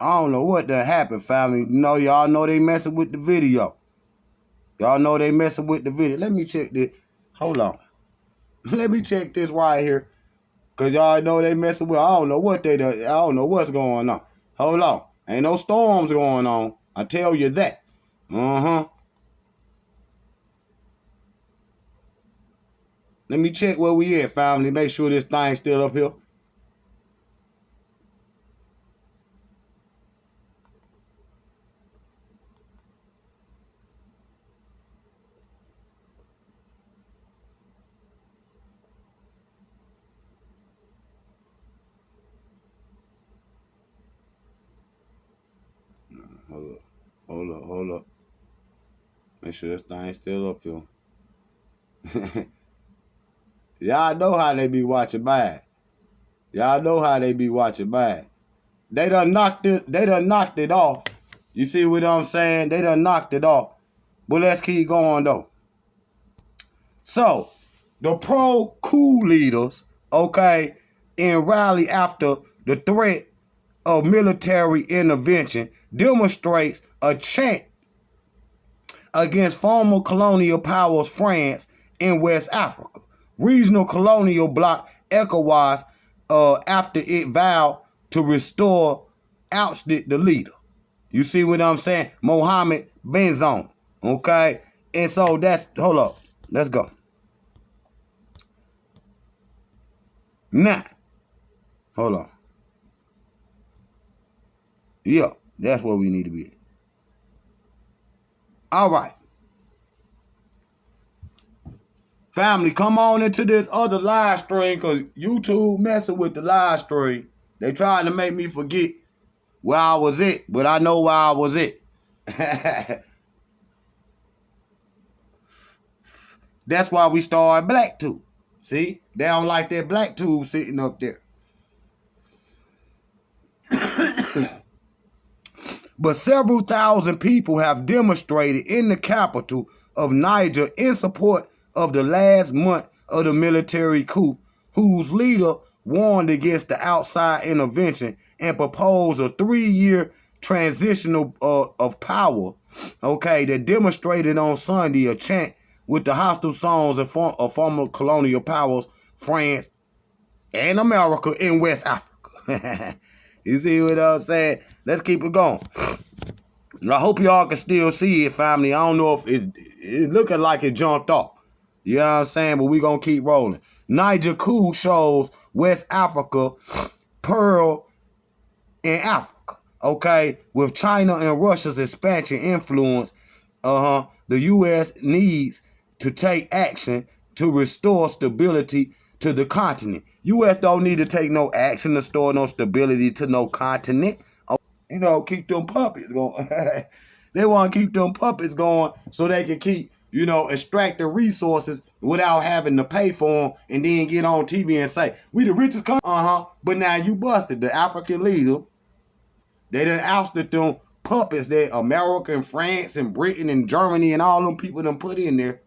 I don't know what done happened, family. You know, y'all know they messing with the video. Y'all know they messing with the video. Let me check this. Hold on. Let me check this right here. Cause y'all know they messing with. I don't know what they done. I don't know what's going on. Hold on. Ain't no storms going on. I tell you that. Let me check where we at, family. Make sure this thing's still up here. Hold up. Hold up. Hold up. Make sure this thing's still up here. Y'all know how they be watching bad. Y'all know how they be watching bad. They done knocked it off. You see what I'm saying? They done knocked it off. But let's keep going though. So, the pro-coup leaders, okay, in rally after the threat of military intervention demonstrates a chant against former colonial powers France in West Africa. Regional colonial bloc ECOWAS, after it vowed to restore, ousted the leader. You see what I'm saying? Mohammed Bazoum. Okay? And so that's, hold up. Let's go. Now, hold on. Yeah, that's where we need to be. All right. Family, come on into this other live stream because YouTube messing with the live stream. They trying to make me forget where I was at, but I know where I was at. That's why we started Black Tube. See? They don't like that Black Tube sitting up there. But several thousand people have demonstrated in the capital of Niger in support of the last month of the military coup, whose leader warned against the outside intervention and proposed a 3-year transitional of power, okay, that demonstrated on Sunday a chant with the hostile songs of former colonial powers, France and America in West Africa. You see what I'm saying? Let's keep it going. I hope y'all can still see it, family. I don't know if it's looking like it jumped off. You know what I'm saying? But we going to keep rolling. Niger coup shows West Africa pearl in Africa. Okay? With China and Russia's expansion influence, the U.S. needs to take action to restore stability to the continent. U.S. don't need to take no action to restore no stability to no continent. You know, keep them puppets going. They want to keep them puppets going so they can keep, you know, extracting resources without having to pay for them and then get on TV and say, we the richest country. But now you busted the African leader. They done ousted them puppets that America and France and Britain and Germany and all them people done put in there.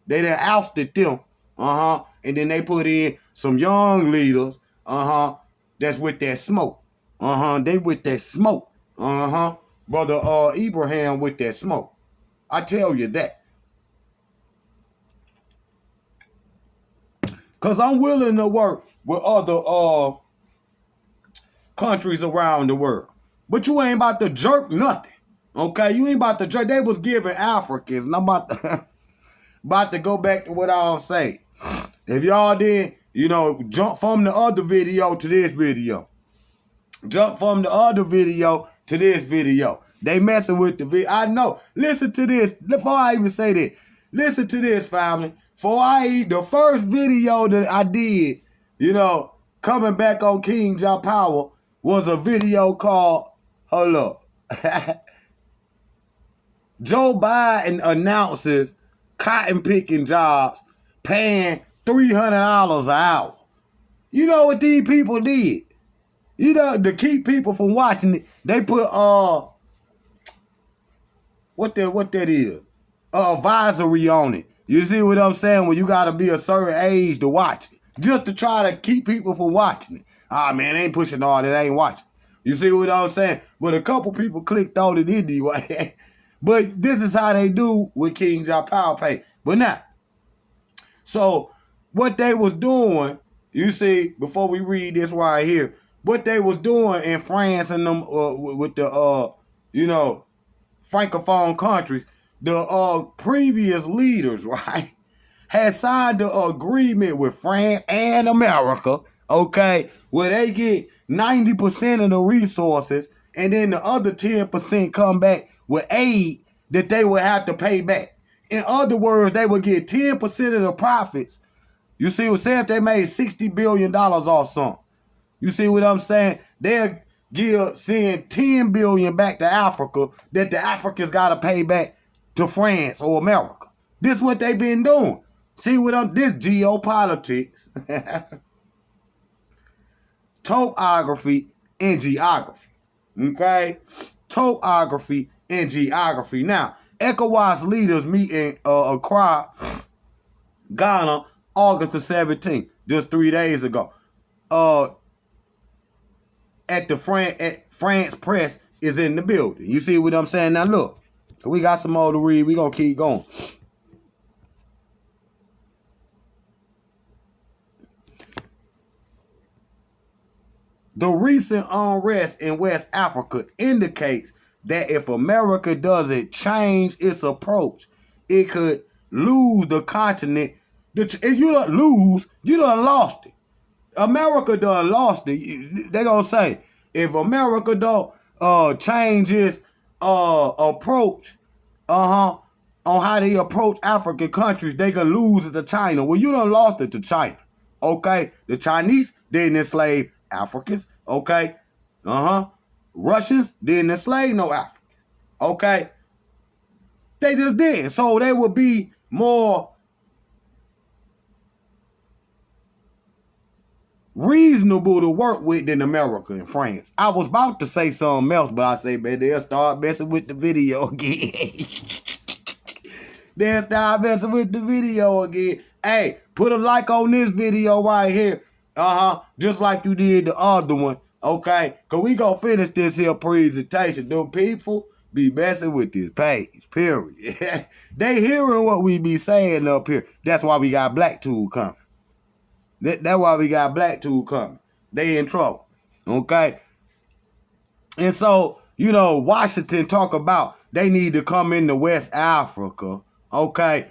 They done ousted them. And then they put in some young leaders, that's with that smoke. They with that smoke. Brother Abraham with that smoke. I tell you that. Because I'm willing to work with other countries around the world. But you ain't about to jerk nothing. Okay? You ain't about to jerk. They was giving Africans. And I'm about to go back to what I was saying. If y'all did, you know, jump from the other video to this video. Jump from the other video to this video. They messing with the video. I know. Listen to this. Before I even say that, listen to this, family. The first video that I did, you know, coming back on KINGJAHPOWER was a video called, hold up. Joe Biden announces cotton picking jobs paying $300 an hour. You know what these people did? You know, to keep people from watching it, they put what that is? Advisory on it. You see what I'm saying? When you gotta be a certain age to watch it. Just to try to keep people from watching it. Ah man, they ain't pushing all that, ain't watching. You see what I'm saying? But a couple people clicked on it anyway. But this is how they do with KINGJAHPOWER pay. But now, so what they was doing, you see, before we read this right here, what they was doing in France and them with the you know, francophone countries, the previous leaders, right, had signed the agreement with France and America, okay, where they get 90% of the resources, and then the other 10% come back with aid that they would have to pay back. In other words, they would get 10% of the profits. You see what I'm saying? If they made $60 billion off something. You see what I'm saying? They're send $10 billion back to Africa that the Africans got to pay back to France or America. This is what they've been doing. See what I'm, this geopolitics, topography, and geography. Okay? Topography and geography. Now, ECOWAS leaders meet in Accra, Ghana, August the 17th, just 3 days ago. At France Press is in the building. You see what I'm saying? Now look, we got some more to read. We're going to keep going. The recent unrest in West Africa indicates that if America doesn't change its approach, it could lose the continent. If you don't lose, you done lost it. America done lost it. They gonna say, if America don't change its approach, on how they approach African countries, they can lose it to China. Well, you done lost it to China. Okay? The Chinese didn't enslave Africans. Okay? Russians didn't enslave no Africans. Okay? They just did. So they would be more reasonable to work with than America and France. I was about to say something else, but I say, man, they'll start messing with the video again. They'll start messing with the video again. Hey, put a like on this video right here. Just like you did the other one. Okay? Because we gonna finish this here presentation. Them people be messing with this page, period. They hearing what we be saying up here. That's why we got Black Tool coming. That's why we got Black Tool coming. They in trouble. Okay? And so, you know, Washington talk about they need to come into West Africa. Okay?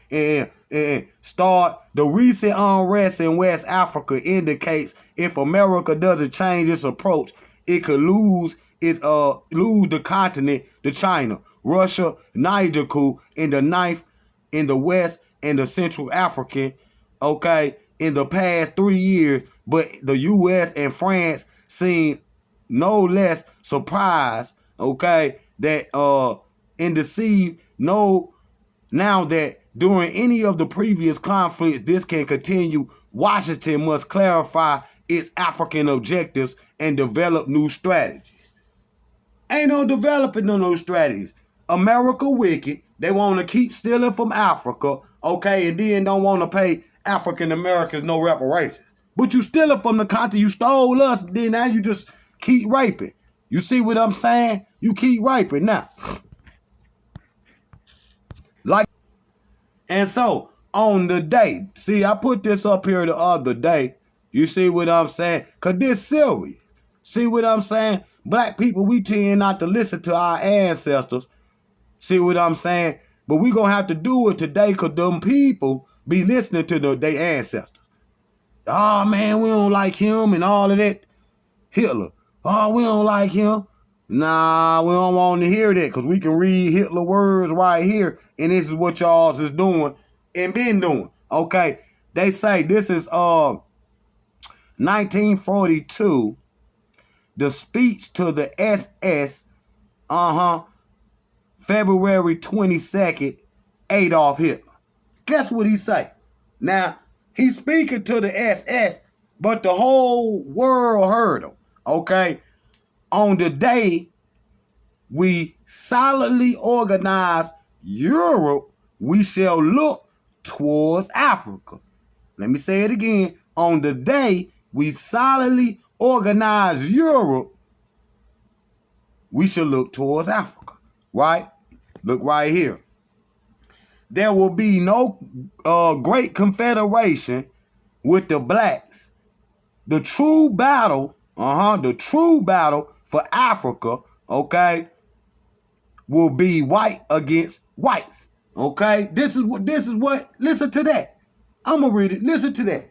And start the recent unrest in West Africa indicates if America doesn't change its approach, it could lose the continent to China, Russia, Niger coup in the ninth, in the West, and the Central African, okay, in the past 3 years. But the U.S. and France seem no less surprised, okay, that and deceived now that during any of the previous conflicts this can continue. Washington must clarify its African objectives and develop new strategies. Ain't no developing no new strategies. America wicked. They want to keep stealing from Africa, okay, and then don't want to pay African Americans no reparations. But you stealing from the continent. You stole us, then now you just keep raping. You see what I'm saying? You keep raping now. And so, on the day, see, I put this up here the other day. You see what I'm saying? Because this serious. See what I'm saying? Black people, we tend not to listen to our ancestors. See what I'm saying? But we going to have to do it today because them people be listening to their ancestors. Oh, man, we don't like him and all of that. Hitler. Oh, we don't like him. Nah, we don't want to hear that because we can read Hitler words right here, and this is what y'all is doing and been doing. Okay, they say this is 1942, the speech to the SS, February 22nd, Adolf Hitler. Guess what he say? Now, he's speaking to the SS, but the whole world heard him, okay? On the day we solidly organize Europe, we shall look towards Africa. Let me say it again. On the day we solidly organize Europe, we should look towards Africa, right? Look right here. There will be no great confederation with the blacks. The true battle, the true battle for Africa, okay, will be white against whites. Okay? This is what, listen to that. I'm gonna read it. Listen to that.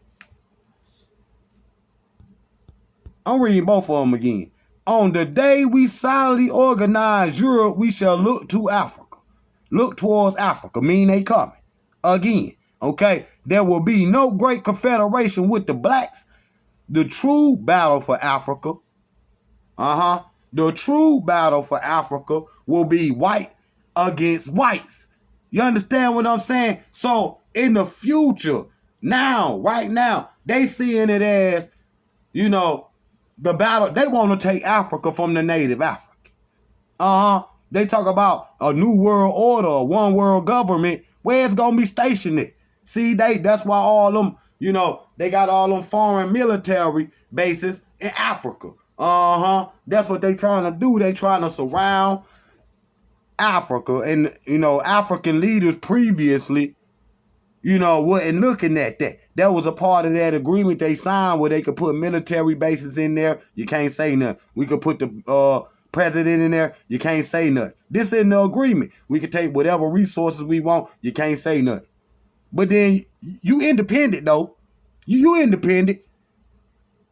I'm reading both of them again. On the day we silently organize Europe, we shall look to Africa. Look towards Africa, mean they coming. Again, okay? There will be no great confederation with the blacks. The true battle for Africa, the true battle for Africa will be white against whites. You understand what I'm saying? So in the future, now, right now, they seeing it as, you know, the battle. They want to take Africa from the native African. They talk about a new world order, a one world government. Where it's gonna be stationed at? See, that's why all them, you know, they got all them foreign military bases in Africa. That's what they trying to do. They trying to surround Africa. And, you know, African leaders previously, you know, wasn't looking at that. That was a part of that agreement they signed where they could put military bases in there. You can't say nothing. We could put the president in there. You can't say nothing. This in the agreement. We could take whatever resources we want. You can't say nothing. But then you independent, though. You independent.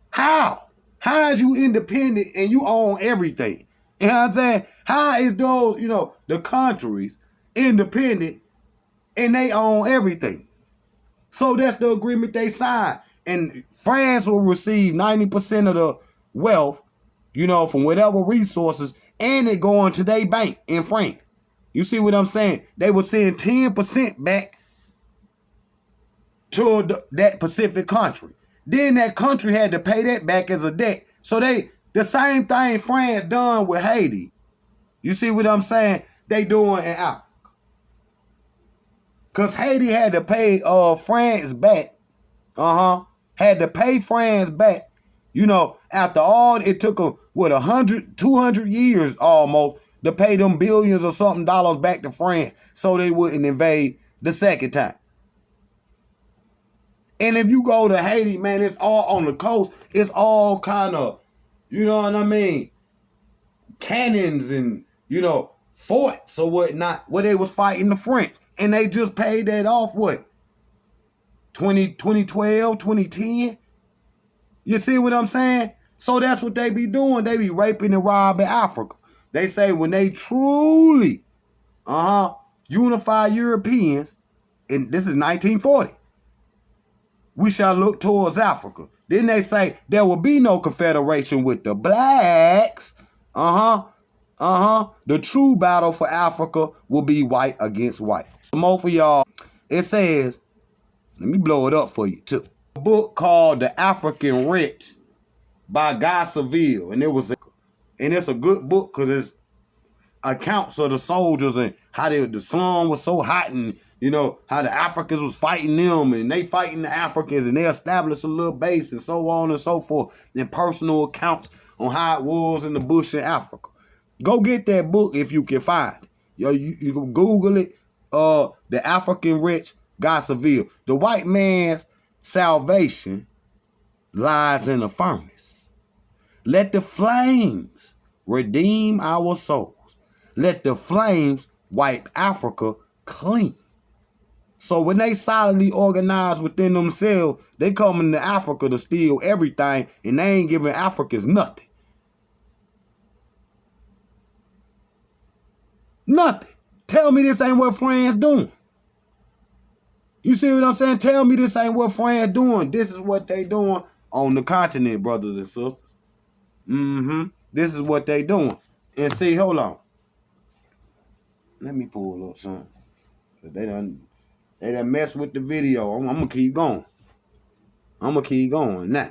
How? How is you independent and you own everything? You know what I'm saying? How is those, you know, the countries independent and they own everything? So that's the agreement they signed. And France will receive 90% of the wealth, you know, from whatever resources, and it going to their bank in France. You see what I'm saying? They will send 10% back to that Pacific country. Then that country had to pay that back as a debt. So the same thing France done with Haiti. You see what I'm saying? They doing in Africa. Because Haiti had to pay France back. Had to pay France back. You know, after all, it took them, 200 years almost to pay them billions or something dollars back to France so they wouldn't invade the second time. And if you go to Haiti, man, it's all on the coast. It's all kind of, you know what I mean, cannons and, you know, forts or whatnot, where they was fighting the French. And they just paid that off, 2012, 2010? You see what I'm saying? So that's what they be doing. They be raping and robbing Africa. They say when they truly, unify Europeans, and this is 1940, we shall look towards Africa. Then they say there will be no confederation with the blacks. The true battle for Africa will be white against white. More for y'all. It says, let me blow it up for you too. A book called The African Rich by Guy Seville. And it's a good book because it's accounts of the soldiers and how the sun was so hot, and you know how the Africans was fighting them and they fighting the Africans, and they established a little base and so on and so forth, and personal accounts on how it was in the bush in Africa. Go get that book if you can find it. You can Google it. The African Rich, Guy Seville. The white man's salvation lies in the furnace. Let the flames redeem our souls. Let the flames wipe Africa clean. So when they silently organize within themselves, they come into Africa to steal everything, and they ain't giving Africans nothing. Nothing. Tell me this ain't what France doing. You see what I'm saying? Tell me this ain't what France doing. This is what they doing on the continent, brothers and sisters. This is what they doing. And see, hold on. Let me pull up something. They done mess with the video. I'm gonna keep going. I'm gonna keep going now.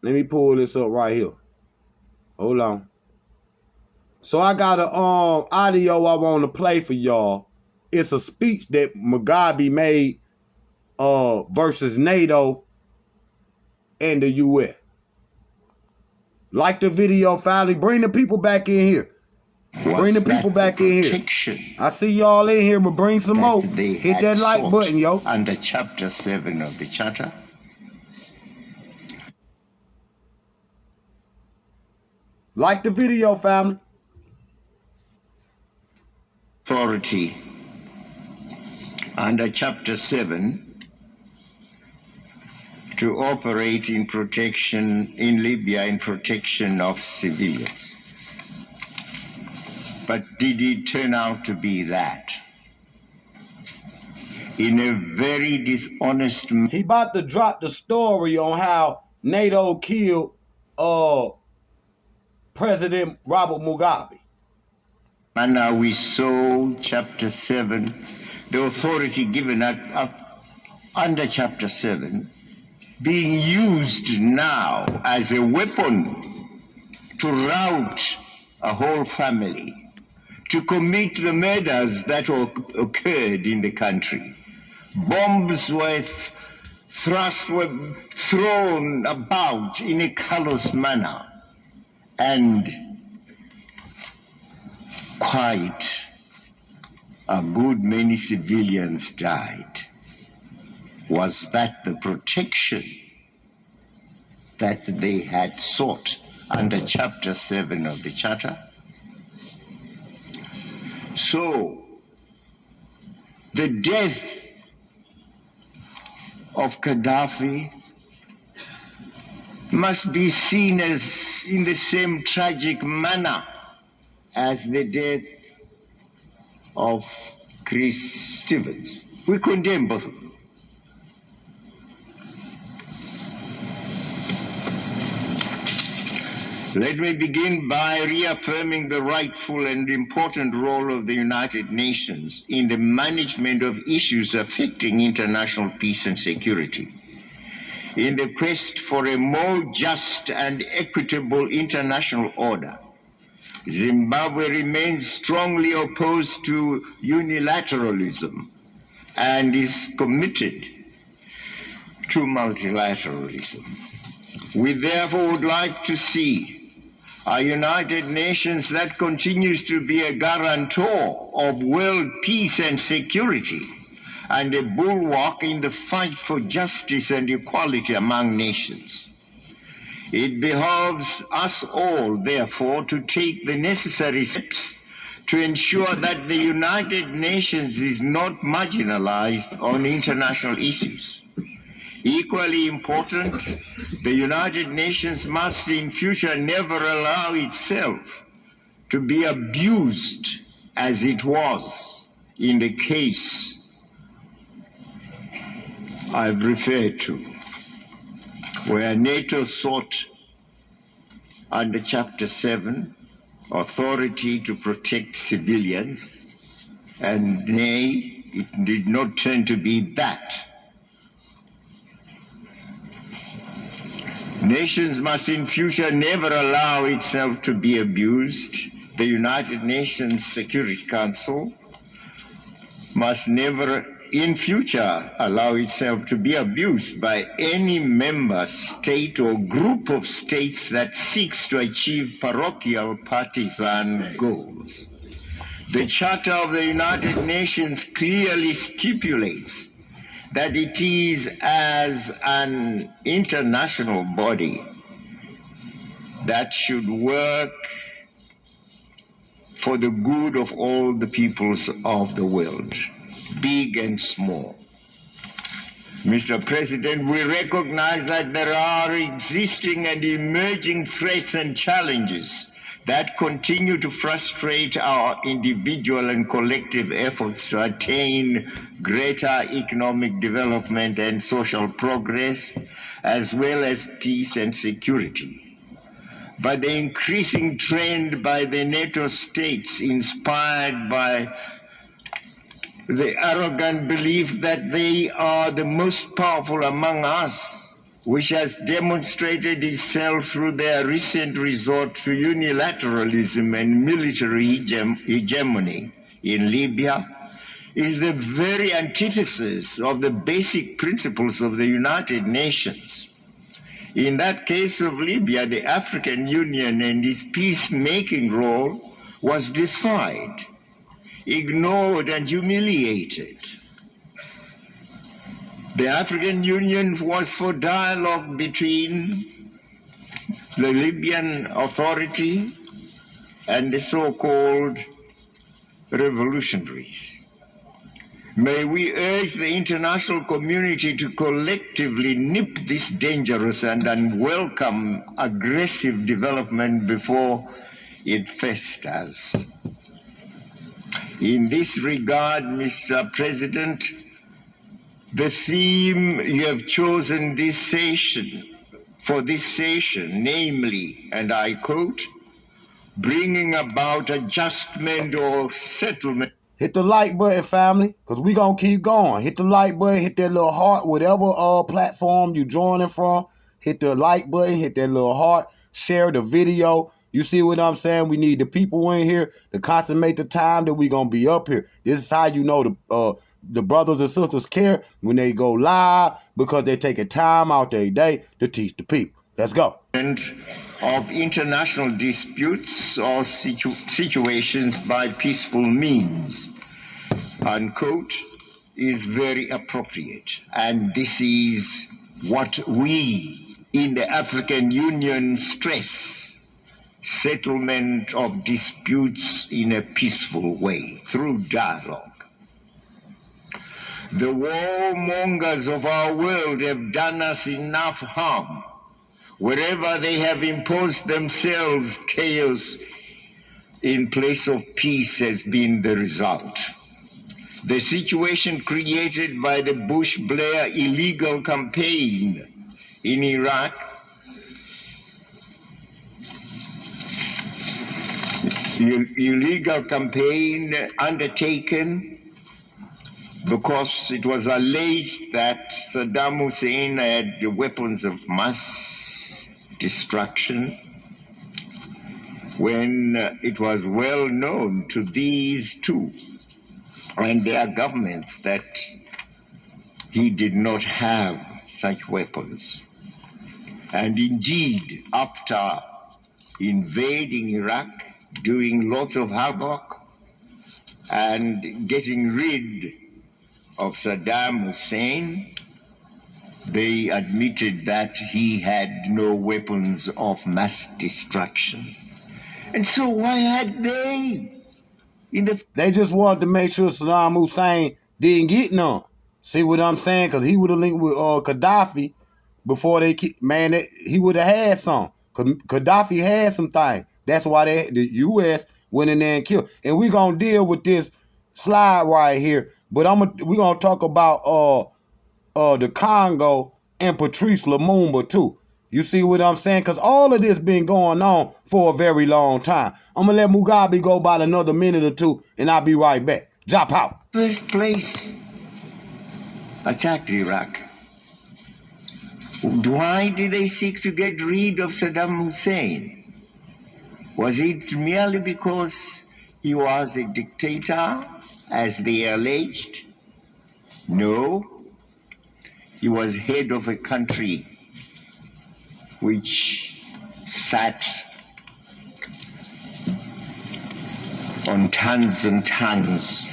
Let me pull this up right here. Hold on. So I got a audio I want to play for y'all. It's a speech that Mugabe made versus NATO and the U.S. Like the video, family. Bring the people back in here. Bring the people back in here. I see y'all in here, but bring some more. Hit that like button, yo. Under Chapter 7 of the Charter, like the video, family. Authority under Chapter 7 to operate in protection in Libya in protection of civilians. But did it turn out to be that? In a very dishonest He about to drop the story on how NATO killed President Robert Mugabe. And now we saw Chapter 7, the authority given under Chapter 7, being used now as a weapon to rout a whole family, to commit the murders that occurred in the country. Bombs were thrown about in a callous manner, and quite a good many civilians died. Was that the protection that they had sought under Chapter 7 of the Charter? So, the death of Gaddafi must be seen as in the same tragic manner as the death of Chris Stevens. We condemn both of them. Let me begin by reaffirming the rightful and important role of the United Nations in the management of issues affecting international peace and security. In the quest for a more just and equitable international order, Zimbabwe remains strongly opposed to unilateralism and is committed to multilateralism. We therefore would like to see a United Nations that continues to be a guarantor of world peace and security and a bulwark in the fight for justice and equality among nations. It behoves us all, therefore, to take the necessary steps to ensure that the United Nations is not marginalized on international issues. Equally important, the United Nations must in future never allow itself to be abused as it was in the case I've referred to, where NATO sought under Chapter 7 authority to protect civilians, and nay, it did not turn to be that. Nations must in future never allow itself to be abused. The United Nations Security Council must never in future allow itself to be abused by any member state or group of states that seeks to achieve parochial partisan goals. The Charter of the United Nations clearly stipulates that it is as an international body that should work for the good of all the peoples of the world, big and small. Mr. President, we recognize that there are existing and emerging threats and challenges that continue to frustrate our individual and collective efforts to attain greater economic development and social progress, as well as peace and security. But the increasing trend by the NATO states, inspired by the arrogant belief that they are the most powerful among us, which has demonstrated itself through their recent resort to unilateralism and military hegemony in Libya, is the very antithesis of the basic principles of the United Nations. In that case of Libya, the African Union and its peacemaking role was defied, ignored, and humiliated. The African Union was for dialogue between the Libyan Authority and the so-called revolutionaries. May we urge the international community to collectively nip this dangerous and unwelcome aggressive development before it festers. In this regard, Mr. President, the theme you have chosen for this session, namely, and I quote, bringing about adjustment or settlement. Hit the like button, family, because we going to keep going. Hit the like button, hit that little heart, whatever platform you joining from. Hit the like button, hit that little heart, share the video. You see what I'm saying? We need the people in here to consummate the time that we going to be up here. This is how you know the brothers and sisters care when they go live, because they take a time out their day to teach the people. Let's go. Of international disputes or situations by peaceful means, unquote, is very appropriate. And this is what we in the African Union stress: settlement of disputes in a peaceful way through dialogue. The warmongers of our world have done us enough harm. Wherever they have imposed themselves, chaos in place of peace has been the result. The situation created by the Bush-Blair illegal campaign in Iraq undertaken because it was alleged that Saddam Hussein had weapons of mass destruction, when it was well known to these two and their governments that he did not have such weapons. And indeed, after invading Iraq, doing lots of havoc, and getting rid of Saddam Hussein, they admitted that he had no weapons of mass destruction. And so why had they? They just wanted to make sure Saddam Hussein didn't get none. See what I'm saying? Because he would have linked with Gaddafi before he would have had some. Gaddafi had some things. That's why the U.S. went in there and killed. And we're going to deal with this slide right here. But we're going to talk about the Congo and Patrice Lumumba too. You see what I'm saying? Because all of this been going on for a very long time. I'm going to let Mugabe go about another minute or two, and I'll be right back. Jump out. First place, attacked Iraq. Why did they seek to get rid of Saddam Hussein? Was it merely because he was a dictator, as they alleged? No. He was head of a country which sat on tons and tons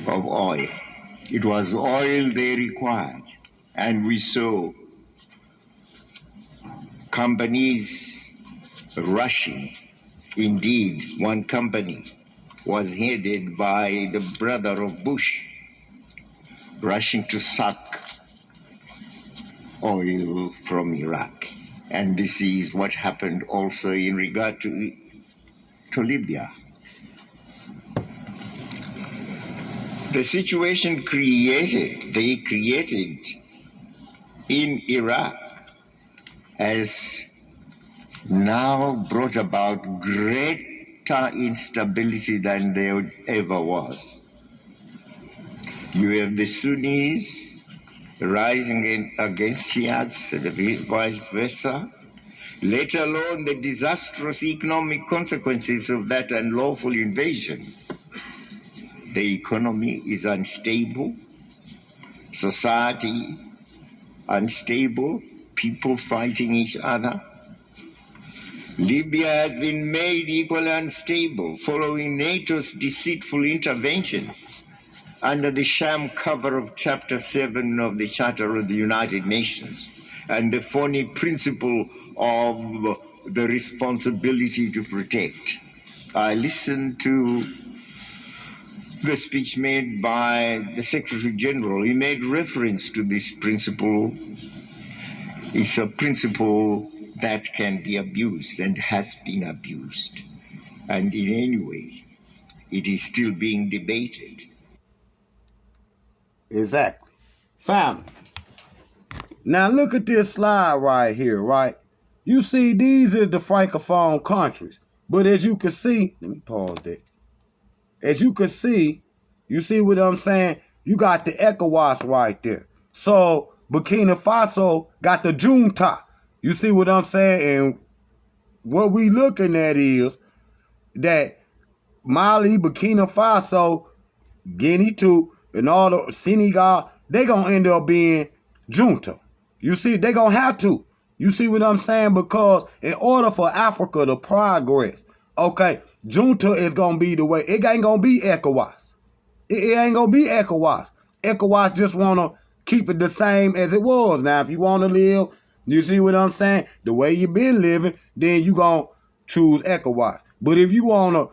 of oil. It was oil they required. And we saw companies rushing. Indeed, one company was headed by the brother of Bush, rushing to suck oil from Iraq. And this is what happened also in regard to Libya. The situation they created in Iraq has now brought about greater instability than there ever was. You have the Sunnis rising against Shiites and vice versa, let alone the disastrous economic consequences of that unlawful invasion. The economy is unstable, society unstable, people fighting each other. Libya has been made equally unstable following NATO's deceitful intervention under the sham cover of Chapter 7 of the Charter of the United Nations and the phony principle of the responsibility to protect. I listened to the speech made by the Secretary General. He made reference to this principle. It's a principle that can be abused and has been abused. And in any way, it is still being debated. Exactly. Family. Now look at this slide right here, right? You see these is the Francophone countries. But as you can see, let me pause that. As you can see, you see what I'm saying? You got the ECOWAS right there. So Burkina Faso got the Junta. You see what I'm saying? And what we looking at is that Mali, Burkina Faso, Guinea too, and all the Senegal, they gonna end up being junta. You see, they gonna have to. You see what I'm saying? Because in order for Africa to progress, okay, junta is gonna be the way. It ain't gonna be ECOWAS. It ain't gonna be ECOWAS. ECOWAS just wanna keep it the same as it was. Now, if you wanna live, you see what I'm saying? The way you been living, then you gonna choose ECOWAS. But if you wanna,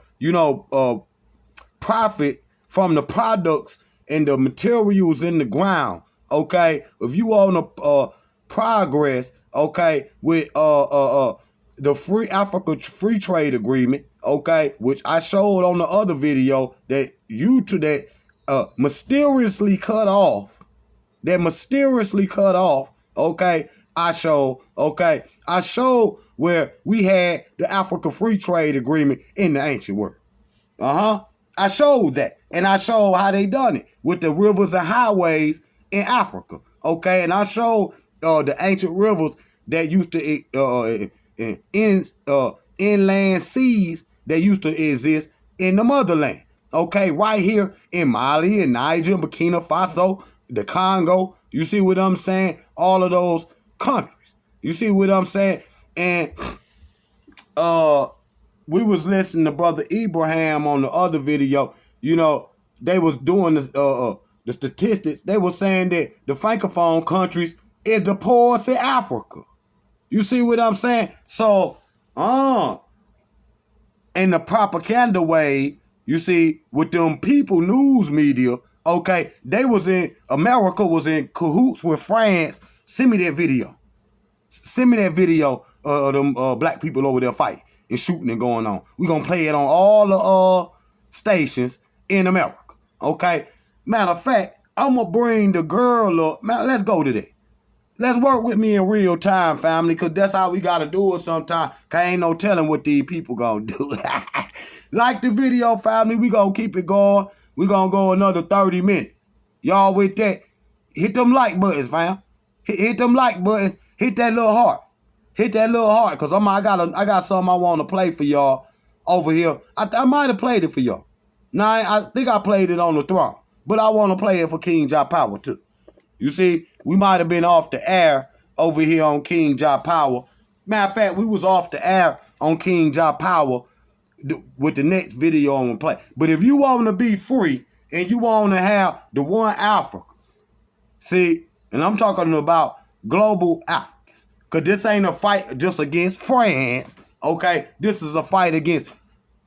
profit from the products and the materials in the ground, okay? If you want to progress, okay, with the Free Africa Free Trade Agreement, okay, which I showed on the other video that mysteriously cut off, okay, I showed where we had the Africa Free Trade Agreement in the ancient world. I showed that. And I showed how they done it with the rivers and highways in Africa. Okay. And I showed the ancient rivers that used to inland seas that used to exist in the motherland. Okay. Right here in Mali and Niger, Burkina Faso, the Congo. You see what I'm saying? All of those countries. You see what I'm saying? And we was listening to Brother Ibrahim on the other video. You know, they was doing the statistics. They were saying that the Francophone countries is the poorest in Africa. You see what I'm saying? So, in the propaganda way, you see, with them people news media, okay, America was in cahoots with France. Send me that video. Send me that video of them black people over there fighting and shooting and going on. We're going to play it on all the stations in America. Okay? Matter of fact, I'm going to bring the girl up. Man, let's go to that. Let's work with me in real time, family, because that's how we got to do it sometimes. Because ain't no telling what these people going to do. Like the video, family. We going to keep it going. We going to go another 30 minutes. Y'all with that? Hit them like buttons, fam. Hit them like buttons. Hit that little heart. Hit that little heart, because I got something I want to play for y'all over here. I might have played it for y'all. Now, I think I played it on the throne, but I want to play it for KINGJAHPOWER too. You see, we might have been off the air over here on KINGJAHPOWER. Matter of fact, we was off the air on KINGJAHPOWER with the next video I'm going to play. But if you want to be free and you want to have the one Africa, see, and I'm talking about global Africans, because this ain't a fight just against France, okay? This is a fight against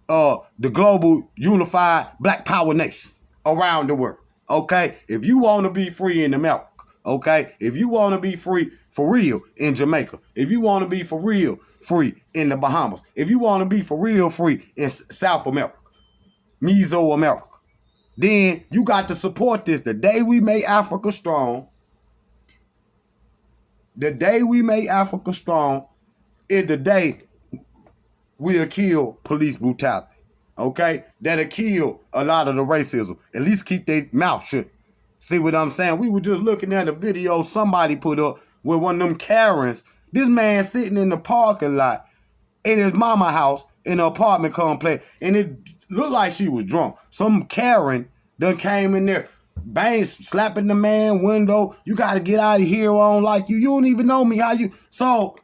the global unified black power nation around the world, okay? If you want to be free in America, okay? If you want to be free for real in Jamaica, if you want to be for real free in the Bahamas, if you want to be for real free in South America, Mesoamerica, then you got to support this. The day we make Africa strong, the day we make Africa strong is the day we'll kill police brutality. Okay? That'll kill a lot of the racism. At least keep their mouth shut. See what I'm saying? We were just looking at a video somebody put up with one of them Karens. This man sitting in the parking lot in his mama house in an apartment complex, and it looked like she was drunk. Some Karen done came in there bang, slapping the man window. You got to get out of here. I don't like you. You don't even know me. How you? So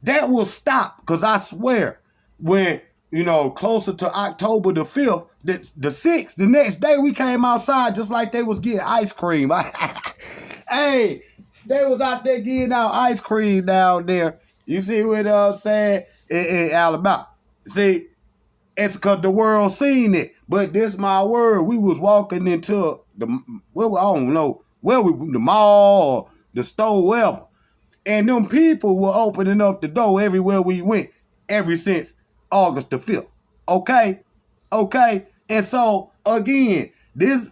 that will stop, because I swear, when, you know, closer to October the 5th, the 6th, the next day we came outside just like they was getting ice cream. Hey, they was out there getting out ice cream down there. You see what I'm saying? In Alabama. See, it's because the world seen it. But this my word. We was walking into the, well, I don't know, the mall or the store, wherever. And them people were opening up the door everywhere we went ever since August the 5th. Okay? Okay? And so, again, these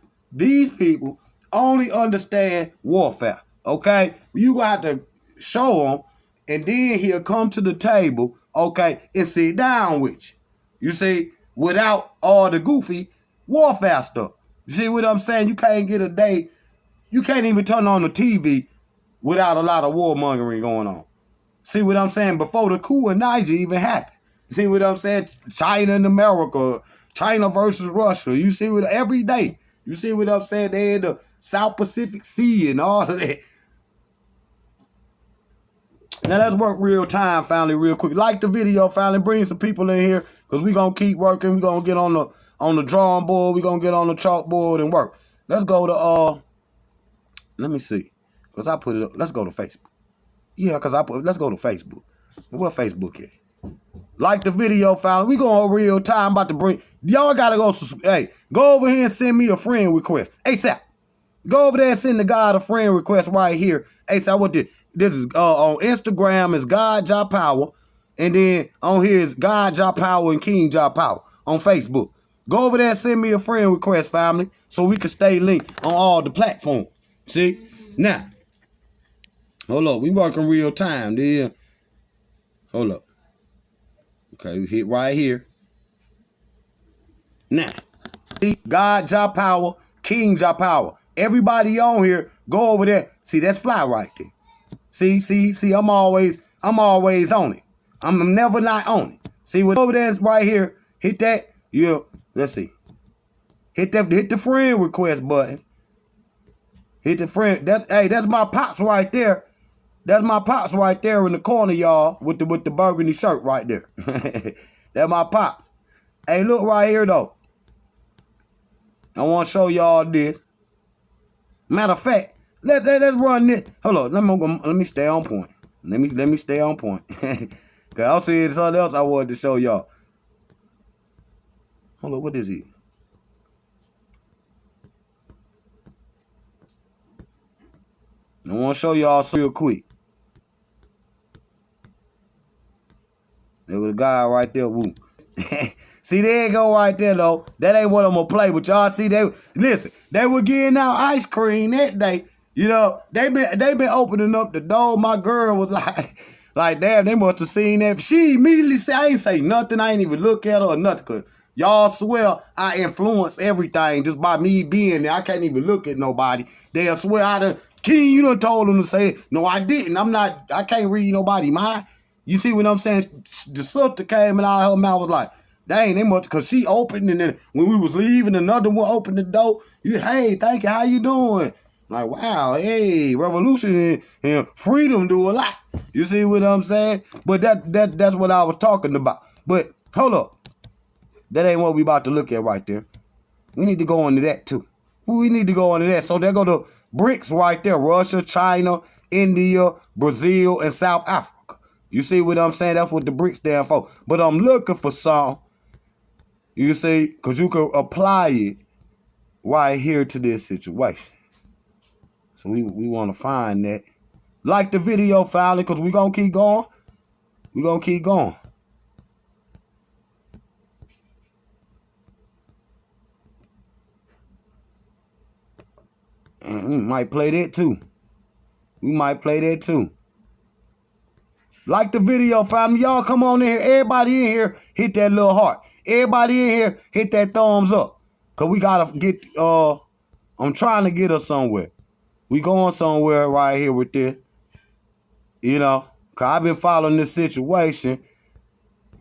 people only understand warfare. Okay? You got to show them, and then he'll come to the table, okay, and sit down with you. You see, without all the goofy warfare stuff. You see what I'm saying? You can't get a day, you can't even turn on the TV without a lot of warmongering going on. See what I'm saying? Before the coup in Niger even happened. See what I'm saying? China and America, China versus Russia. You see what, every day. You see what I'm saying? They in the South Pacific Sea and all of that. Now let's work real time, family, real quick. Like the video, family. Bring some people in here, because we're going to keep working. We're going to get on the drawing board. We're going to get on the chalkboard and work. Let's go to, let me see. Because I put it up. Let's go to Facebook. Yeah, because let's go to Facebook. Where Facebook is? Like the video, family. We going real time. About to bring, y'all got to go, hey, go over here and send me a friend request. ASAP. Go over there and send the guy a friend request right here. ASAP, what this is on Instagram is KINGJAHPOWER. And then on here is KINGJAHPOWER and KINGJAHPOWER on Facebook. Go over there and send me a friend request, family, so we can stay linked on all the platforms. See? Now, hold up. We working real time. Then, hold up. Okay, we hit right here. Now, see, KINGJAHPOWER, KINGJAHPOWER. Everybody on here, go over there. See, that's fly right there. See, I'm always on it. I'm never not on it. See what over there is right here. Hit that. Yeah, let's see. Hit the friend request button. Hit the friend. That's my pops right there. That's my pops right there in the corner, y'all, with the burgundy shirt right there. That's my pops. Hey, look right here though. I want to show y'all this. Matter of fact, let's run this. Hold on, let me stay on point. Let me stay on point. Cause I'll see something else I wanted to show y'all. Hold on, what is it? I want to show y'all real quick. There was a guy right there. Woo. See, there you go right there, though. That ain't what I'm going to play. But y'all see, they were getting out ice cream that day. You know, they been opening up the door. My girl was like, damn, they must have seen that. She immediately said, I ain't say nothing. I ain't even look at her or nothing. Because y'all swear I influence everything just by me being there. I can't even look at nobody. They'll swear King, you done told them to say, no, I didn't. I can't read nobody mind. You see what I'm saying? The sister came and out of her mouth was like, dang, they must, because she opened, and then when we was leaving, another one opened the door. Hey, thank you, how you doing? Like, wow, hey, revolution and freedom do a lot. You see what I'm saying? But that's what I was talking about. But hold up. That ain't what we about to look at right there. We need to go into that too. We need to go into that. So there go the BRICS right there. Russia, China, India, Brazil, and South Africa. You see what I'm saying? That's what the BRICS stand for. But I'm looking for some, you see, because you can apply it right here to this situation. So we want to find that. Like the video, finally, because we're going to keep going. We're going to keep going. And we might play that too. We might play that too. Like the video, family. Y'all come on in here. Everybody in here, hit that little heart. Everybody in here, hit that thumbs up. Because we got to get, I'm trying to get us somewhere. We going somewhere right here with this. You know, because I've been following this situation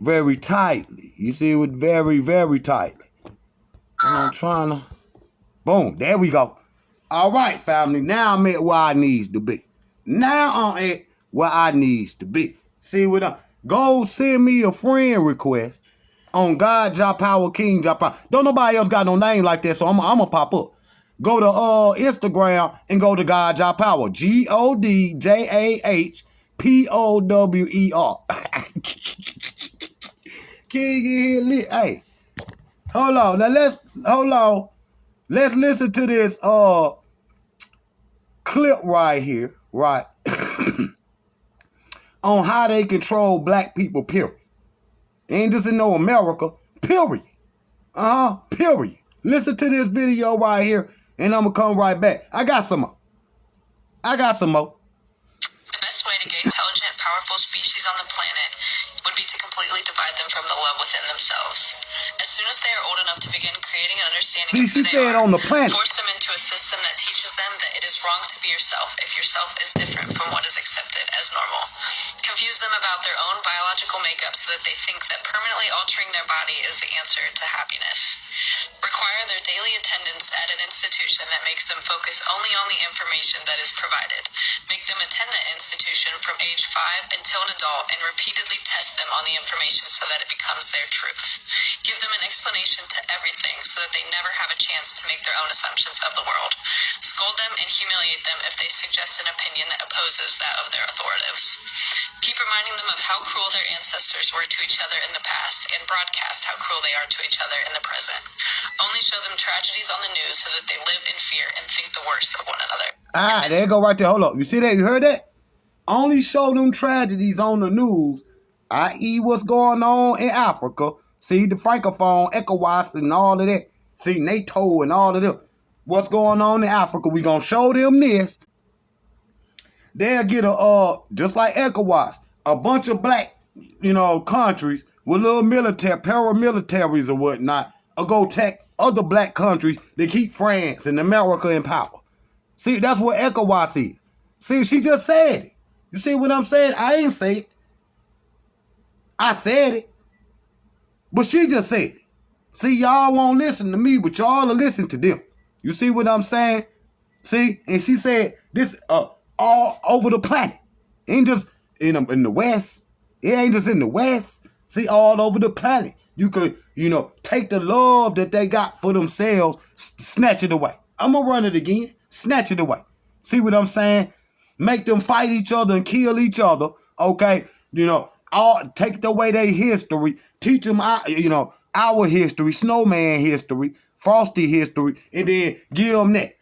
very tightly. You see, it very, very tightly. And I'm trying to, boom, there we go. All right, family. Now I'm at where I needs to be. Now I'm at where I needs to be. See what I'm... Go send me a friend request on KINGJAHPOWER, KINGJAHPOWER. Don't nobody else got no name like that, so I'm going to pop up. Go to Instagram and go to KINGJAHPOWER. GODJAHPOWER. King in here lit. Hey, hold on. Now let's listen to this clip right here, right? On how they control black people, period. Ain't just in no America, period. Period. Listen to this video right here, and I'm gonna come right back. I got some more. The best way to get intelligent, powerful species on the planet would be to completely divide them from the love within themselves. As soon as they are old enough to begin creating an understanding of who they are, on the planet. Force them into a system that teaches them that it is wrong to be yourself if yourself is different from what is accepted as normal. Confuse them about their own biological makeup so that they think that permanently altering their body is the answer to happiness. Require their daily attendance at an institution that makes them focus only on the information that is provided. Make them attend that institution from age 5 until an adult and repeatedly test them on the information so that it becomes their truth. Give them an explanation to everything so that they never have a chance to make their own assumptions of the world. Scold them and humiliate them if they suggest an opinion that opposes that of their authorities. Keep reminding them of how cruel their ancestors were to each other in the past and broadcast how cruel they are to each other in the present. Only show them tragedies on the news so that they live in fear and think the worst of one another. There you go right there. Hold up. You see that? You heard that? Only show them tragedies on the news, i.e. what's going on in Africa. See, the Francophone, ECOWAS and all of that. See, NATO and all of them. What's going on in Africa? We gonna show them this. They'll get just like ECOWAS, a bunch of black, countries with little military, paramilitaries or whatnot, or go attack other black countries to keep France and America in power. See, that's what ECOWAS is. See, she just said it. You see what I'm saying? I ain't say it. I said it. But she just said it. See, y'all won't listen to me, but y'all will listen to them. You see what I'm saying? See? And she said this all over the planet. It ain't just in the West. It ain't just in the West. See, all over the planet. You could, take the love that they got for themselves, snatch it away. I'm going to run it again. Snatch it away. See what I'm saying? Make them fight each other and kill each other. Okay? Take away their history. Teach them, our history, snowman history, frosty history, and then give them that.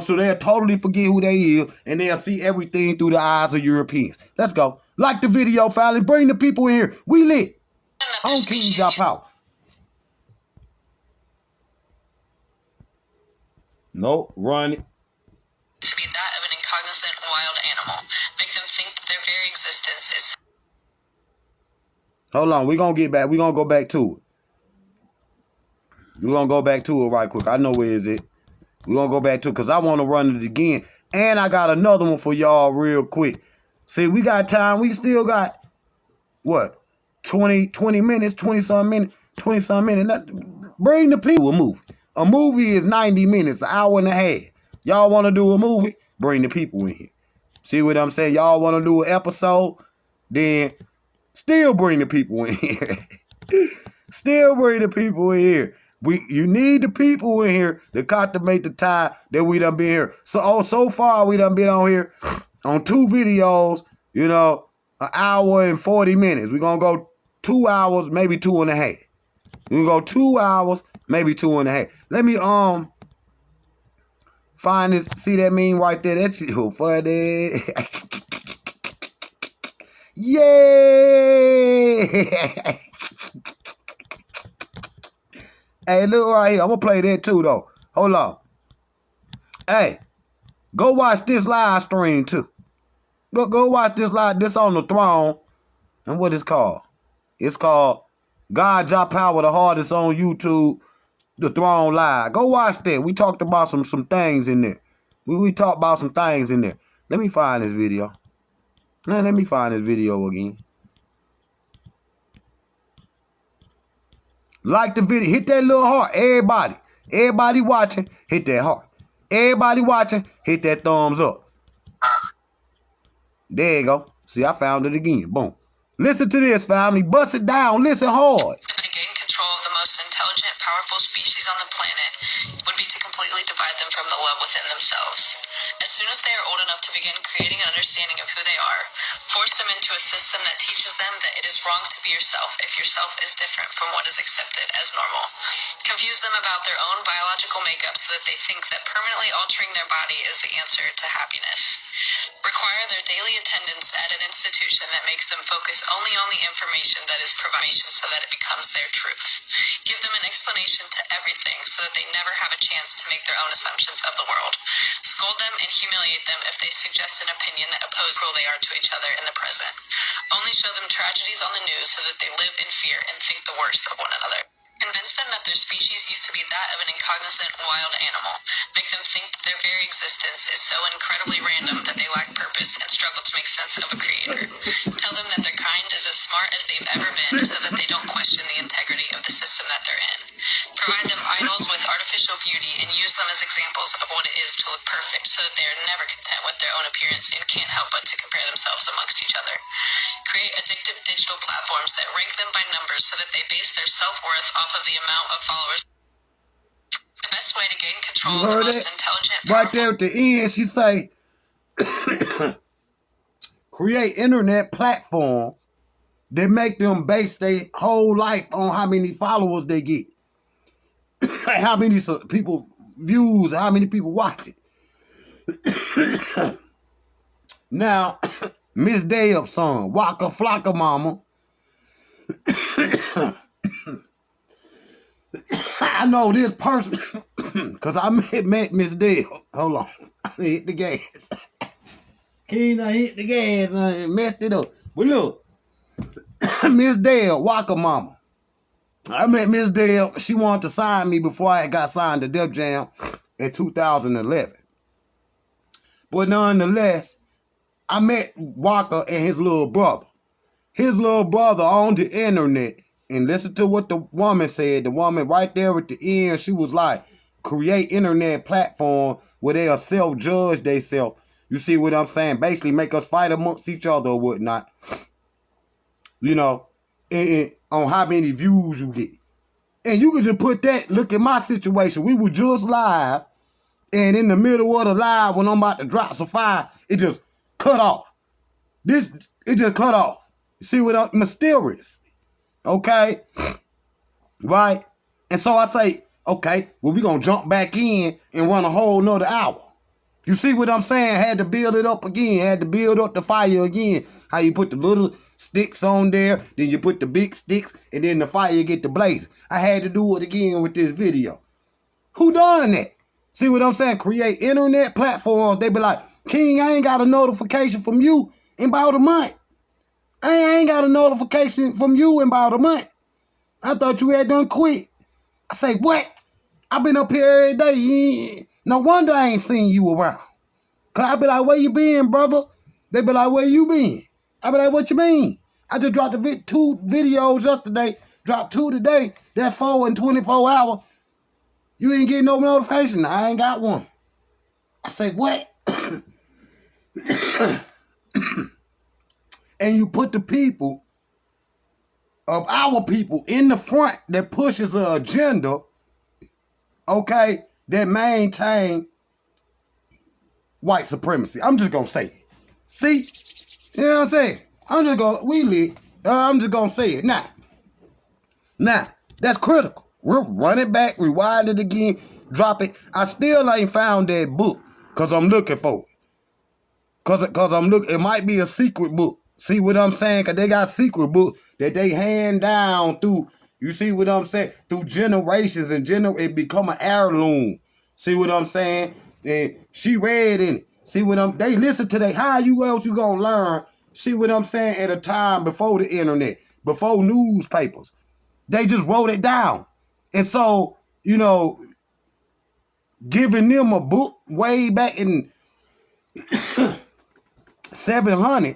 So they'll totally forget who they is, and they'll see everything through the eyes of Europeans. Let's go. Like the video, family. Bring the people in here. We lit. On KINGJAHPOWER. Nope, run it. To be that of an incognizant wild animal. Make them think that their very existence is... Hold on, we're going to get back. We're going to go back to it. We're going to go back to it right quick. I know where is it. We're going to go back to it because I want to run it again. And I got another one for y'all real quick. See, we got time. We still got, what, 20 minutes, 20-some minutes. Bring the people a movie. A movie is 90 minutes, an hour and a half. Y'all want to do a movie? Bring the people in here. See what I'm saying? Y'all want to do an episode? Then still bring the people in here. Still bring the people in here. You need the people in here to consummate the time that we done been here. So far we done been on here on 2 videos, an hour and 40 minutes. We're going to go 2 hours, maybe 2.5. We're going to go 2 hours, maybe 2.5. Let me find this. See that meme right there? That's so funny. Yeah. Hey, look right here. I'm going to play that too, though. Hold on. Hey, go watch this live stream, too. Go watch this live. This on the throne. And what it's called? It's called KINGJAHPOWER, the hardest on YouTube, the throne live. Go watch that. We talked about some things in there. We talked about some things in there. Let me find this video. Let me find this video again. Like the video. Hit that little heart. Everybody watching, hit that heart. Everybody watching, hit that thumbs up. There you go. See, I found it again. Boom. Listen to this, family. Bust it down. Listen hard. To gain control of the most intelligent, powerful species on the planet would be to completely divide them from the love within themselves. As soon as they are old enough to begin creating an understanding of who they are, force them into a system that teaches them that it is wrong to be yourself if yourself is different from what is accepted as normal. Confuse them about their own biological makeup so that they think that permanently altering their body is the answer to happiness. Require their daily attendance at an institution that makes them focus only on the information that is provided so that it becomes their truth. Give them an explanation to everything so that they never have a chance to make their own assumptions of the world. Scold them and humiliate them if they suggest an opinion that opposes how cruel they are to each other in the present. Only show them tragedies on the news so that they live in fear and think the worst of one another. Convince them that their species used to be that of an incognizant wild animal. Make them think that their very existence is so incredibly random that they lack purpose and struggle to make sense of a creator. Tell them that their kind is as smart as they've ever been so that they don't question the integrity of the system that they're in. Provide them idols with artificial beauty and use them as examples of what it is to look perfect so that they are never content with their own appearance and can't help but to compare themselves amongst each other. Create addictive digital platforms that rank them by numbers so that they base their self-worth off of the amount of followers. The best way to gain control of the most intelligent, right there at the end, she say, create internet platforms that make them base their whole life on how many followers they get, how many people views, how many people watch it. Now, Miss Dale's son, Waka Flocka Mama. I know this person because I met Miss Dale. Hold on. I hit the gas. King, I hit the gas and messed it up. But look, Miss Dale, Waka Mama. I met Miss Dale. She wanted to sign me before I got signed to Def Jam in 2011. But nonetheless, I met Waka and his little brother. His little brother on the internet. And listen to what the woman said. The woman right there at the end, she was like, create internet platform where they'll self-judge themselves. You see what I'm saying? Basically make us fight amongst each other or whatnot. You know, on how many views you get. And you could just put that, look at my situation. We were just live. And in the middle of the live, when I'm about to drop some fire, it just cut off. It just cut off. You see what I'm mysterious. Okay? Right? And so I say, okay, well, we're going to jump back in and run a whole nother hour. You see what I'm saying? Had to build it up again. Had to build up the fire again. How you put the little sticks on there, then you put the big sticks, and then the fire get the blaze. I had to do it again with this video. Who done that? See what I'm saying? Create internet platforms. They be like, King, I ain't got a notification from you in about a month. I ain't got a notification from you in about a month. I thought you had done quit. I say, what? I've been up here every day. Yeah. No wonder I ain't seen you around. Cause I be like, where you been, brother? They be like, where you been? I be like, what you mean? I just dropped 2 videos yesterday, dropped 2 today. That's 4 in 24 hours. You ain't getting no notification. I ain't got one. I say, what? And you put the people of our people in the front that pushes an agenda, okay, that maintain white supremacy. I'm just going to say it. See? You know what I'm saying? I'm just going to say it. Now, that's critical. We'll run it back, rewind it again, drop it. I still ain't found that book because I'm looking for it. Because I'm looking, it might be a secret book. See what I'm saying? Because they got secret books that they hand down through, you see what I'm saying? Through generations and it become an heirloom. See what I'm saying? And she read in it. See what they listen to that. How else you gonna learn? See what I'm saying? At a time before the internet, before newspapers. They just wrote it down. And so, you know, giving them a book way back in 700,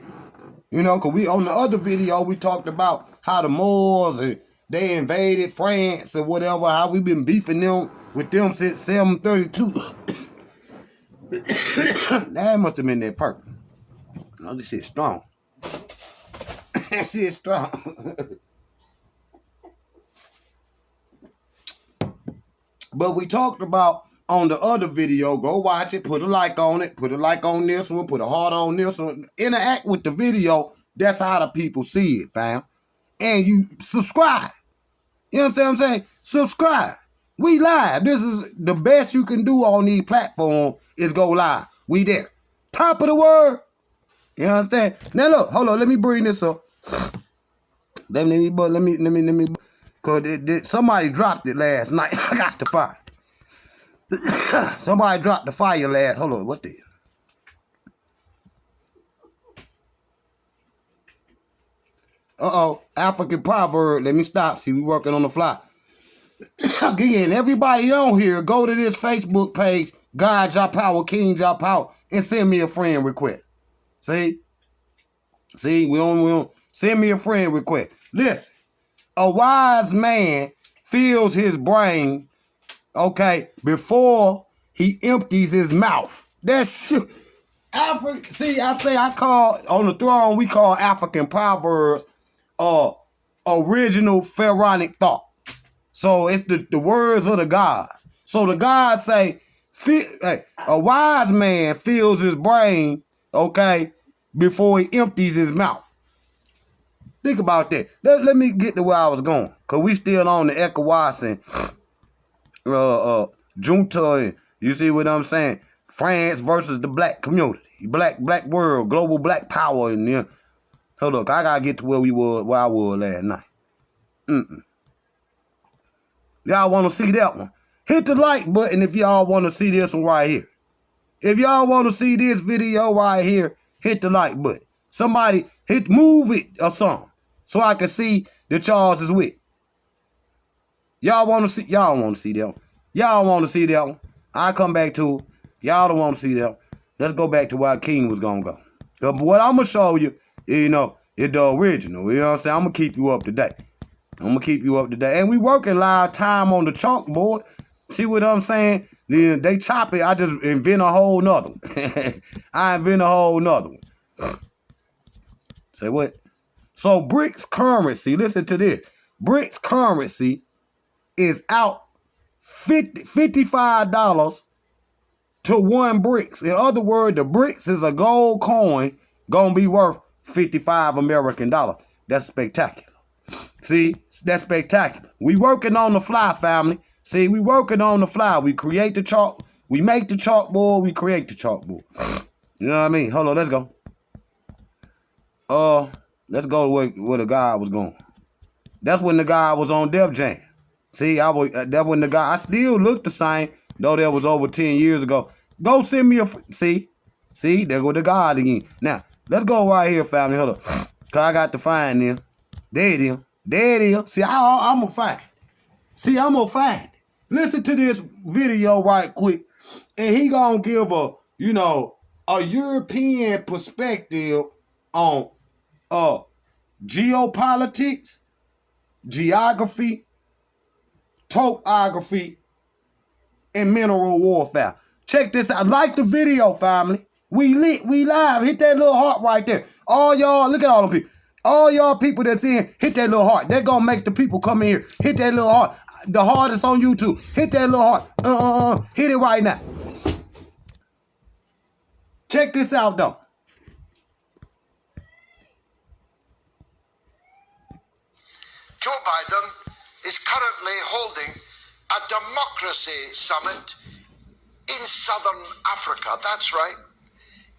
you know, because we on the other video, we talked about how the Moors and they invaded France or whatever, how we been beefing them with them since 732. That must have been that purple. No, this shit's strong. That shit's strong. But we talked about on the other video, go watch it, put a like on it, put a like on this one, put a heart on this one, interact with the video. That's how the people see it, fam. And you subscribe. You know what I'm saying? Subscribe. We live. This is the best you can do on these platforms is go live. We there. Top of the world. You understand? Now look, hold on, let me bring this up. Let me, cause somebody dropped it last night. I got the fire. Somebody dropped the fire last. Hold on, what's this? African proverb. Let me stop. See, we working on the fly. Again, everybody on here, go to this Facebook page, KINGJAHPOWER, KINGJAHPOWER, and send me a friend request. See, we don't send me a friend request. Listen, a wise man fills his brain, okay, before he empties his mouth. That's Africa. See, I call on the throne. We call African proverbs original pharaonic thought. So it's the words of the gods. So the gods say, a wise man fills his brain, okay, before he empties his mouth. Think about that. Let me get to where I was going. Because we still on the ECOWAS and Junta. And you see what I'm saying? France versus the black community. Black world. Global black power. And then, hold up. I got to get to where I was last night. Y'all want to see that one? Hit the like button if y'all want to see this one right here. If y'all want to see this video right here, hit the like button. Somebody move it or something so I can see that y'all is with. Y'all want to see that one. Y'all want to see that one. I'll come back to it. Y'all don't want to see that one. Let's go back to where King was going to go. But what I'm going to show you, is the original. You know what I'm saying? I'm going to keep you up to date. And we working live time on the chalkboard. See what I'm saying? They chop it. I just invent a whole nother one. Say what? So BRICS currency, listen to this. BRICS currency is out $55 to one BRICS. In other words, the BRICS is a gold coin gonna be worth 55 American dollars. That's spectacular. See, that's spectacular. We working on the fly, family. See, we working on the fly. We create the chalk. We make the chalkboard. We create the chalkboard. You know what I mean? Hold on, let's go. Let's go where the guy was going. That's when the guy was on Def Jam. See, that when the guy. I still look the same, though that was over 10 years ago. Go send me a. See, there go the God again. Now let's go right here, family. Hold up, cause I got to find them. There it is. See, I'm gonna find it. Listen to this video right quick, and he gonna give a European perspective on geopolitics, geography, topography, and mineral warfare. Check this out. Like the video, family. We lit. We live. Hit that little heart right there. All y'all, look at all them people. All y'all people that's in, hit that little heart. They're gonna make the people come in here. Hit that little heart. The heart is on YouTube. Hit that little heart. Hit it right now. Check this out, though. Joe Biden is currently holding a democracy summit in Southern Africa. That's right.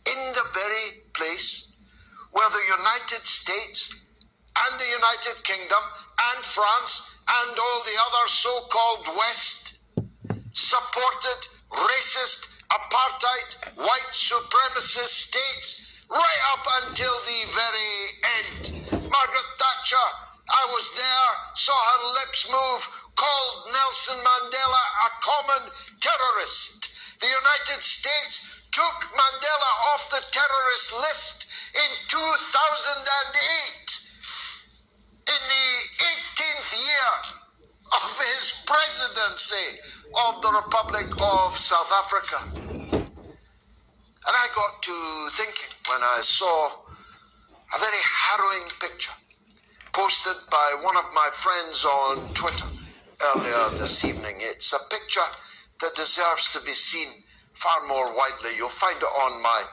In the very place where the United States and the United Kingdom and France and all the other so-called West supported racist, apartheid, white supremacist states right up until the very end. Margaret Thatcher, I was there, saw her lips move, called Nelson Mandela a common terrorist. The United States took Mandela off the terrorist list in 2008, in the 18th year of his presidency of the Republic of South Africa. And I got to thinking when I saw a very harrowing picture posted by one of my friends on Twitter earlier this evening. It's a picture that deserves to be seen far more widely. You'll find it on my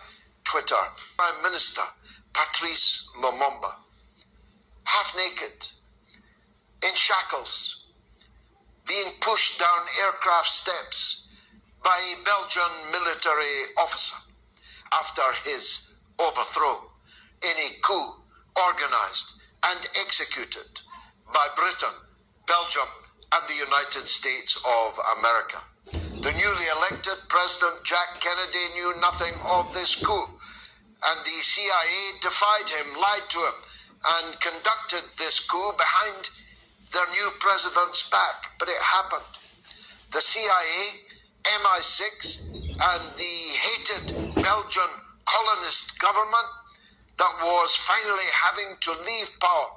Twitter. Prime Minister Patrice Lumumba, half naked, in shackles, being pushed down aircraft steps by a Belgian military officer after his overthrow in a coup organized and executed by Britain, Belgium, and the United States of America. The newly elected President Jack Kennedy knew nothing of this coup, and the CIA defied him, lied to him, and conducted this coup behind their new president's back. But it happened. The CIA, MI6, and the hated Belgian colonist government that was finally having to leave power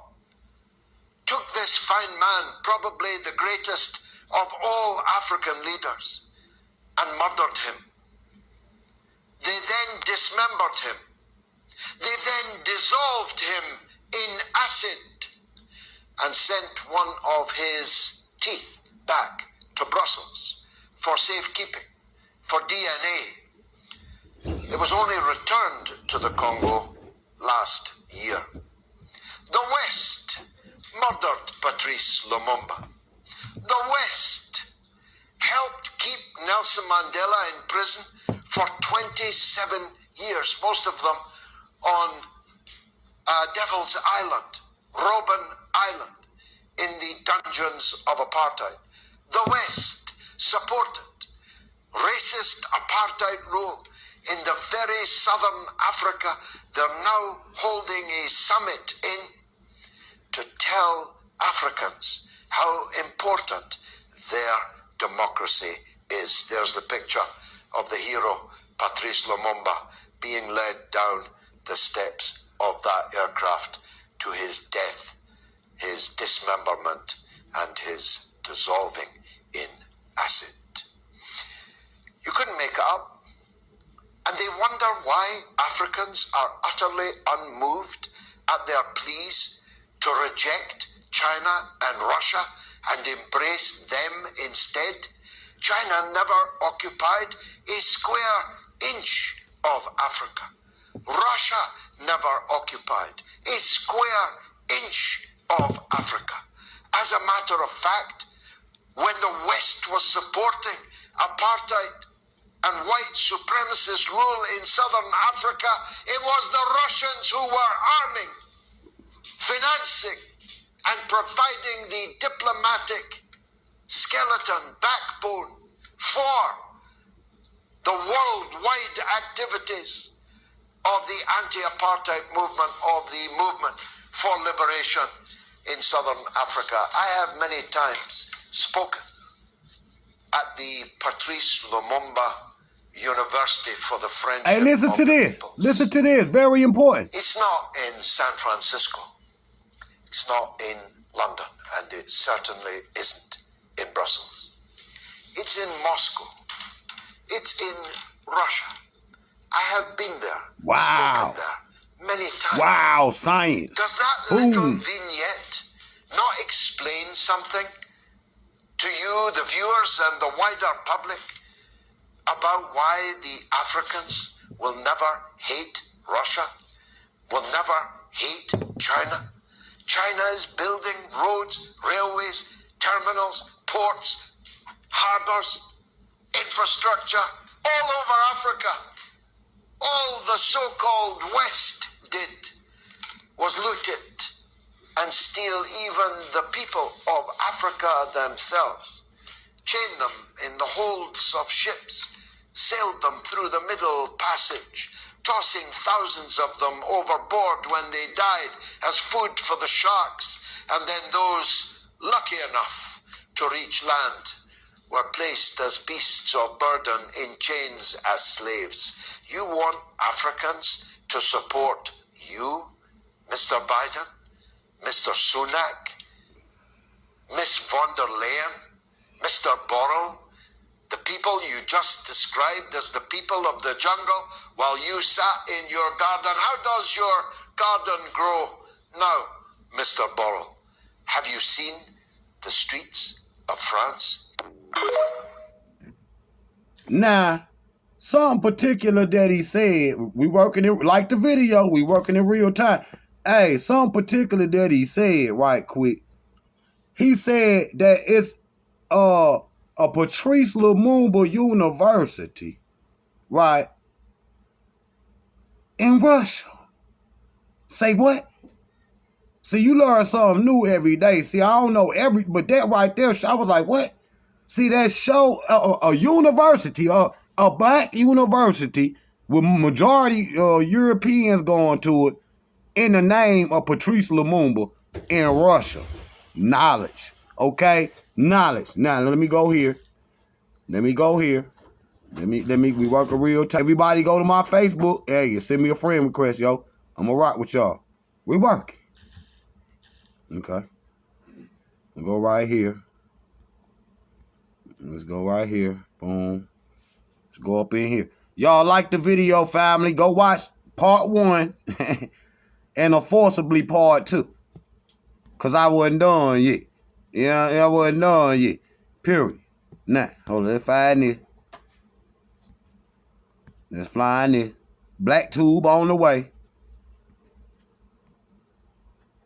took this fine man, probably the greatest of all African leaders, and murdered him. They then dismembered him. They then dissolved him in acid and sent one of his teeth back to Brussels for safekeeping, for DNA. It was only returned to the Congo last year. The West murdered Patrice Lumumba. The West helped keep Nelson Mandela in prison for 27 years, most of them on Devil's Island, Robben Island, in the dungeons of apartheid. The West supported racist apartheid rule in the very southern Africa they're now holding a summit in to tell Africans how important their democracy is. There's the picture of the hero Patrice Lumumba being led down the steps of that aircraft to his death, his dismemberment, and his dissolving in acid. You couldn't make it up. And they wonder why Africans are utterly unmoved at their pleas to reject China and Russia and embrace them instead. China never occupied a square inch of Africa. Russia never occupied a square inch of Africa. As a matter of fact, when the West was supporting apartheid and white supremacist rule in southern Africa, it was the Russians who were arming, financing, and providing the diplomatic skeleton, backbone for the worldwide activities of the anti-apartheid movement, of the movement for liberation in southern Africa. I have many times spoken at the Patrice Lumumba University for the Friendship Hey, listen of to the this. Peoples. Listen to this. Very important. It's not in San Francisco. It's not in London. And it certainly isn't in Brussels. It's in Moscow. It's in Russia. I have been there. Wow. Spoken there many times. Wow, science. Does that little vignette not explain something to you, the viewers, and the wider public about why the Africans will never hate Russia, will never hate China? China is building roads, railways, terminals, ports, harbors, infrastructure all over Africa. All the so-called West did was loot it and steal even the people of Africa themselves, chain them in the holds of ships, sailed them through the Middle Passage, tossing thousands of them overboard when they died as food for the sharks, and then those lucky enough to reach land were placed as beasts of burden in chains as slaves. You want Africans to support you, Mr. Biden, Mr. Sunak, Miss von der Leyen, Mr. Borrell, The people you just described as the people of the jungle while you sat in your garden. How does your garden grow now, Mr. Borrell? Have you seen the streets of France? Now, something particular that he said, we working it like the video, we working in real time. Hey, something particular that he said right quick. He said that it's a Patrice Lumumba University, right, in Russia. Say what? See, you learn something new every day. See, I don't know but that right there, I was like, what? See, that show a university, a black university with majority Europeans going to it in the name of Patrice Lumumba in Russia. Knowledge, okay? Knowledge. Now, let me go here. Let me, we work a real time. Everybody go to my Facebook. Hey, send me a friend request, yo. I'm gonna rock with y'all. We work. Okay. We'll go right here. Let's go right here. Boom. Let's go up in here. Y'all like the video, family? Go watch part 1 and forcibly part 2. Because I wasn't done yet. Yeah, I wasn't done yet. Period. Now, hold on. Let's find this. Let's fly in this. Black tube on the way.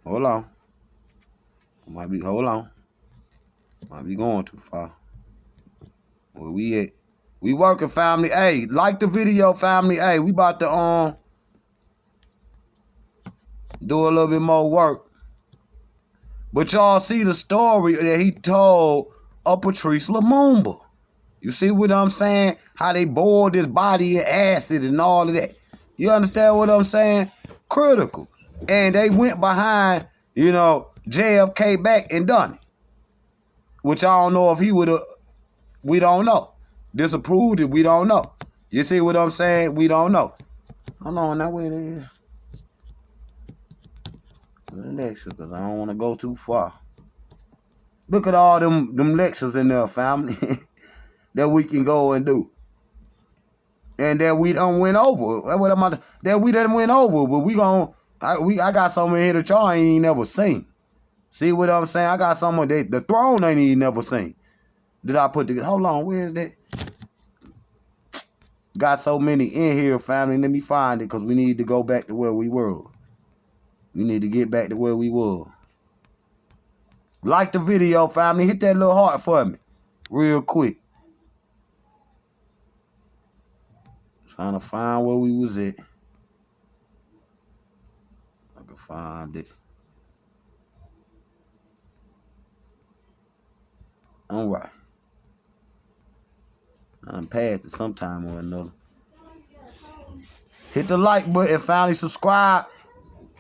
Hold on. Hold on. Might be going too far. Where we at? We working, family. Hey, like the video, family. Hey, we about to do a little bit more work. But y'all see the story that he told of Patrice Lumumba. You see what I'm saying? How they boiled his body in acid and all of that. You understand what I'm saying? Critical. And they went behind, you know, JFK back and done it. Which I don't know if he would have, we don't know. Disapproved it, we don't know. You see what I'm saying? We don't know. Hold on, now wait there. Lecture, because I don't want to go too far. Look at all them lectures in there, family, that we can go and do. And that we done went over. That we done went over, but I got something here that y'all ain't never seen. See what I'm saying? I got something that the throne ain't even never seen. Did I put together? Hold on, where is that? Got so many in here, family. Let me find it, because we need to go back to where we were. We need to get back to where we were. Like the video, family. Hit that little heart for me. Real quick. Trying to find where we was at. I can find it. All right. I'm past it sometime or another. Hit the like button, family. Subscribe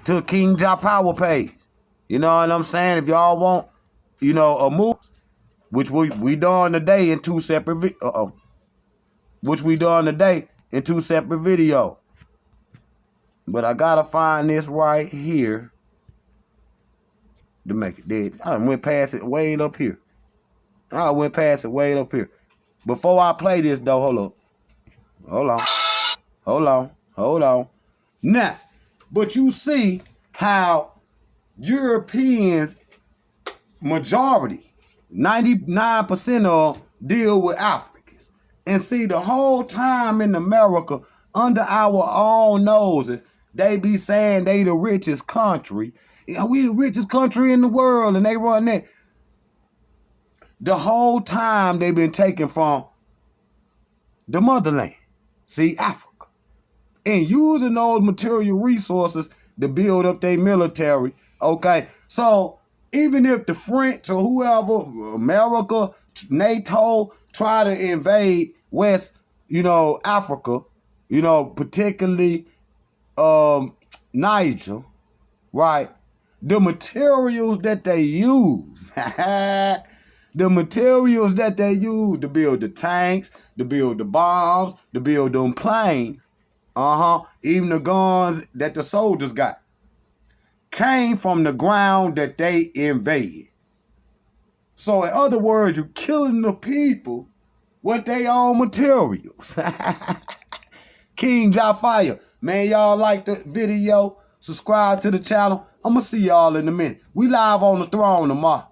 to KINGJAHPOWER page. You know what I'm saying? If y'all want, you know, a move, which we done today in 2 separate which we done today in 2 separate videos. But I gotta find this right here to make it dead. I went past it way up here. Before I play this though, hold on. Now, but you see how Europeans, majority, 99% of them deal with Africans. And see, the whole time in America, under our own noses, they be saying they the richest country. We the richest country in the world, and they run that. The whole time they've been taken from the motherland, see, Africa. And using those material resources to build up their military, okay? So even if the French or whoever, America, NATO, try to invade West, you know, Africa, you know, particularly Niger, right? The materials that they use, the materials that they use to build the tanks, to build the bombs, to build them planes, even the guns that the soldiers got, came from the ground that they invaded. So in other words, you're killing the people with their own materials. KINGJAHPOWER. Man, y'all like the video? Subscribe to the channel. I'm going to see y'all in a minute. We live on the throne tomorrow.